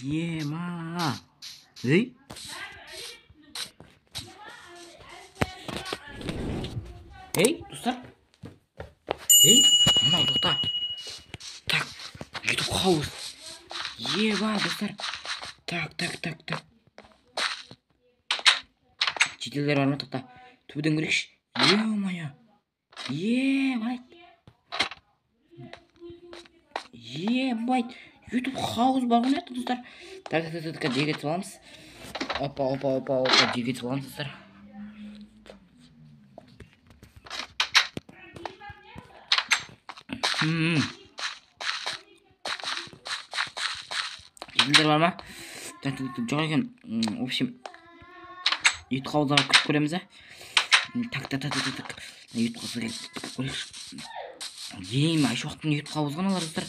Ема. Ей? Ей, достар. Ей, мынау тоқта. Так, YouTube хаус. Еба, достар. Так. Жетелдер бар ма тоқта? Төбеден көрейікші. Е-мая. Ебайт. Ебайт. YouTube хаус бар ғой нетті, достар. Так, жеге саламыз. Опа, жеге саламыз, достар. Жетелдер бар ма? Жоқ екен. В общем, YouTube хаузға кіріп көреміз, Так. YouTube хаузға кіріп көрейікші. Деймін, айшы уақыттың YouTube хаузға алар, достар.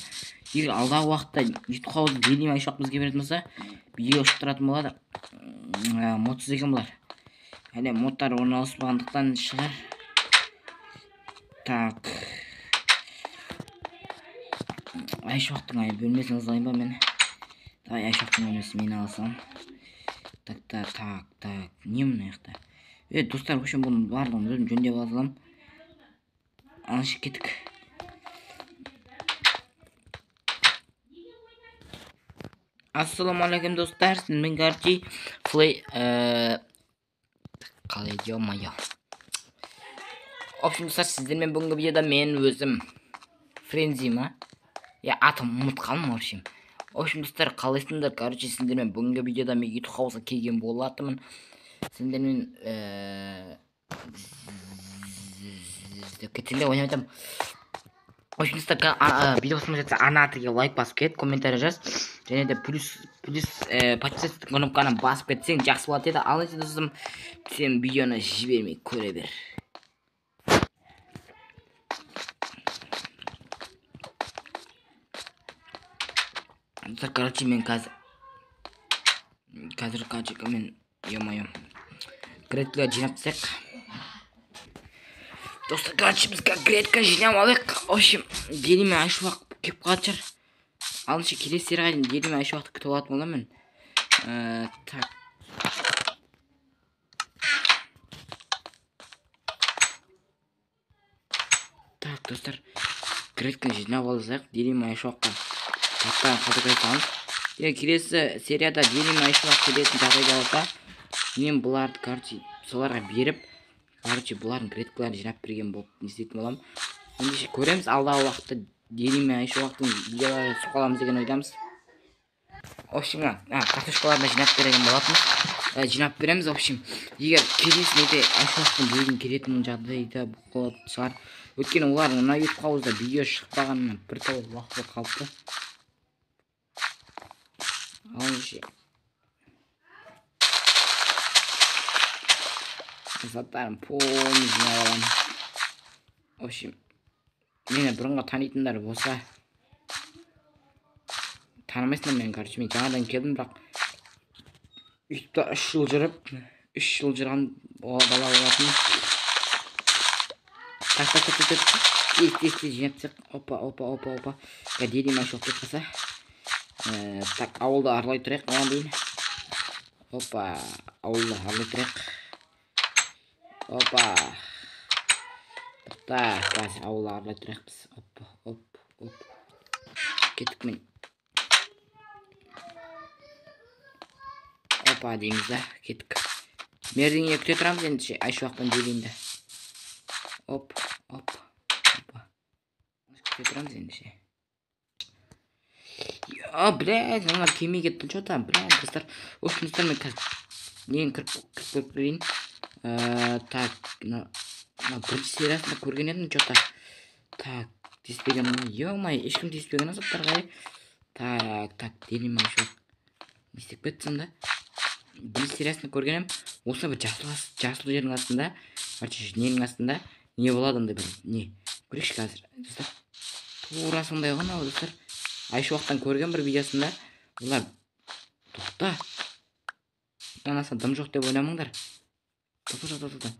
Егер алдағы уақытта YouTube хаузы деймін, айшы уақыт бізге беретін болса, видео ұшып тұратын болады. Модсыз екен бұлар. Әлі модтар орналаспағандықтан шығар. Так. Айшы уақыттың бөлмесін алайын ба мен? Давай айшы уақыттың бөлмесін мен алсам. Так. Не мына жақта? Достар, өшін бұның барлығын өзім жөндеп алсам. Алышы кеттік. Ассаламалейкум, достар. Мен Гарчи Флей қалай ё-моё. В общем, достар, сіздермен бүгінгі видеода мен өзім Френзи ма? Атым ұмытқаным, в общем. В общем, достар, қалайсыңдар? Короче, сіздермен бүгінгі видеода мен YouTube хаусқа келген болатымын. Сендермен кетеле ойнайтам. В общем, видеосына жатса ана атыге лайк басып кет, комментарий жаз. Және де плюс подписаться кнопканы басып кетсең жақсы болады еді. Ал енді достым, сен видеоны жібермей көре бер. Достар, короче, мен қазір қаншаға мен ё-моё гретка жинап тастайық. Достар, короче, біз гретка жинап алайық. В общем, делиме айшы уақыт кеп қалады шығар. Алыншы келесі серіға дейін делиме айшы уақыт күтіп алатын боламын. Так, достар, гретка жинап алайық. Делиме айшы уақытқа таттан қалдырай саламыз. Келесі серияда делиме айшы уақыт келетін жағдайда болса, мен бұларды, короче, соларға беріп, короче, бұлардың греткаларын жинап берген болып істейтін боламын. Ендеше көреміз, алдағы уақытта делиме айшы уақыттың видеоларын түсіп қаламыз деген ойдамыз. В общем, картошкаларына жинап берген болатынбыз. Жинап береміз. В общем, егер келесі неде айшы уақыттың бөлін келетін жағдайда болатын шығар. Өйткені олар мына YouTube хаузда видео шықпағанына бірталай уақыт қалыпты. Алыншы. Заттарым полный жинап аламын. В общем, мені бұрынғы танитындар болса, танымайсыңдар мен, короче, мен жаңадан келдім, бірақ YouTube'да 3 жыл жүріп, 3 жыл жүрған бала болатын. Так, жинап тек. Опа. Делиме айшы уақыт қалса. Так, ауылда арлай тұрайық, оған дейін. Опа, ауылда арлай тұрайық. Опа. Так, қазір ауылда арлай тұрайық біз. Оп. Кеттік мен. Опа, дейміз да, кеттік. Мердіңе күте тұрамыз енді айшы уақыттан делеймді. Оп. Күте тұрамыз енді блядь, ана кемей кеттім что-то, блядь, достар. В общем, достар, мен нені кіріп көрейін. Так, бірінші сериясында көрген едім что-то. Так, теспеген, ё-май, ешкім теспеген азаптарға. Так, делиме айшы уақыт. Не істеп кеттім да. Бірінші сериясында көрген едім. Осында бір жасыл жердің астында, ненің астында не болады ондай бір не. Көрейікші қазір, достар. Тура сондай ғана, достар. Айшы уақыттан көрген бір видеосында олар тоқта. Анаса дым жоқ деп ойламаңдар. Тоқта.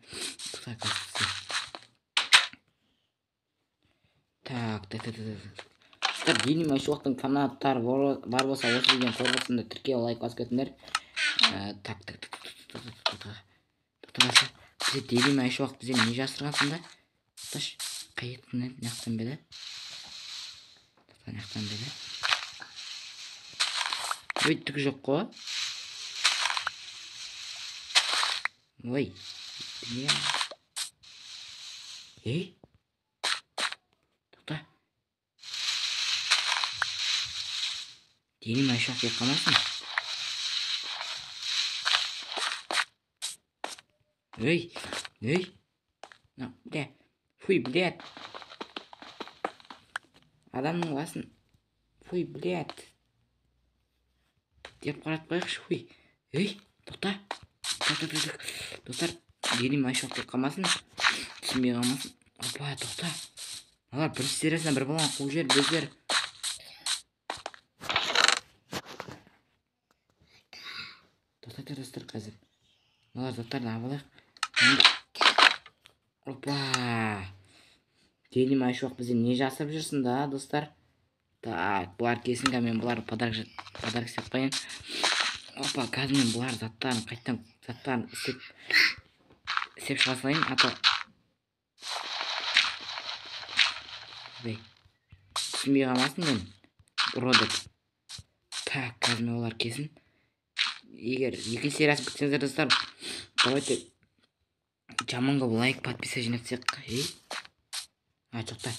Достар, Дени Майшуақтың канаттары бар болса, осы видеоны қорғасында тіркеу лайк басып кетіңдер. Тоқтамаса, бізде Дени Майшуақ бізде не жасырған сонда? Тоқташ, қайеттіңнен нақтан беді. Нақтан беді. Өйттігі жоқ қой. Ой, не? Ей? Тоқта. Дени Майшуақ деп қалмасын. Эй, бля, фуй, блядь. Адамның басын, фуй, блядь. Деп қарат қойықшы, фуй. Эй, тоқта. Достар, Дени Майшуақ деп қалмасын. Түсінбей қалмасын. Опа, тоқта. Алар бір сериясына бір балан қуып жер, бездер. Тоқта, достар, қазір. Алар заттарды абалайық. Опа. Дени Майшуақ бізде не жасырып жүрсін да, достар? Так, бұлар кесінгі, мен бұлар подарок істеп қойын. Опа, қазір мен бұлар заттарын қайттан заттарын істеп шыға салайын. Ата түсінбей қалмасын мен робот. Так, қазір мен олар кесін. Егер екінші сериясын күтсеңіздер, достар, давайте жаманға лайк, подписка жинатсақ. Тоқта.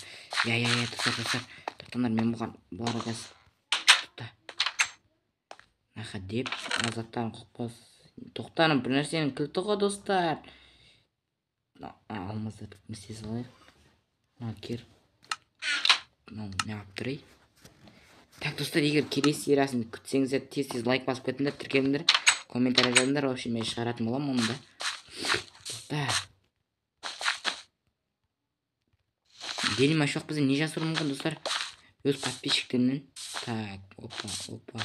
Достар. Тоқтандар, мен бұлар қазір. Тоқта. Нақа деп, азаттарын қоқпас. Тоқтаным, бір нәрсенің кілті ғой, достар. Алмазды містей салайық. Кер. Не аптырай. Так, достар, егер келесі сериясын күтсеңіздер, тез лайк басып кетіңдер, тіркеліңдер, комментарий жазыңдар, вообще мен шығаратын болам оны да. Достар. Дени Майшуақ бізде не жасыру мүмкін, достар? Өз подписчиктерінен. Так, опа.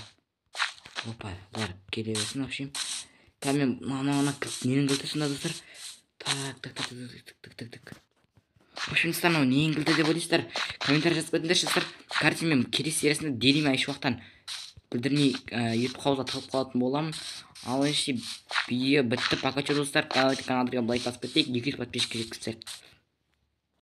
Бұлар келе берсін, вообще. Мен ненің кілті сонда, достар? Так. В общем, достар, ненің кілті деп ойлайсыздар? Комментарий жазып кетіңдер, достар. Кәрсе мен келесі сериясында Дени Майшуақтан білдірмей ютуб қауызға тығып қалатын болам. Ал видео бітті. Пока, достар. Каналға лайк басып кетейік, 200 подписчикке жеткізсек.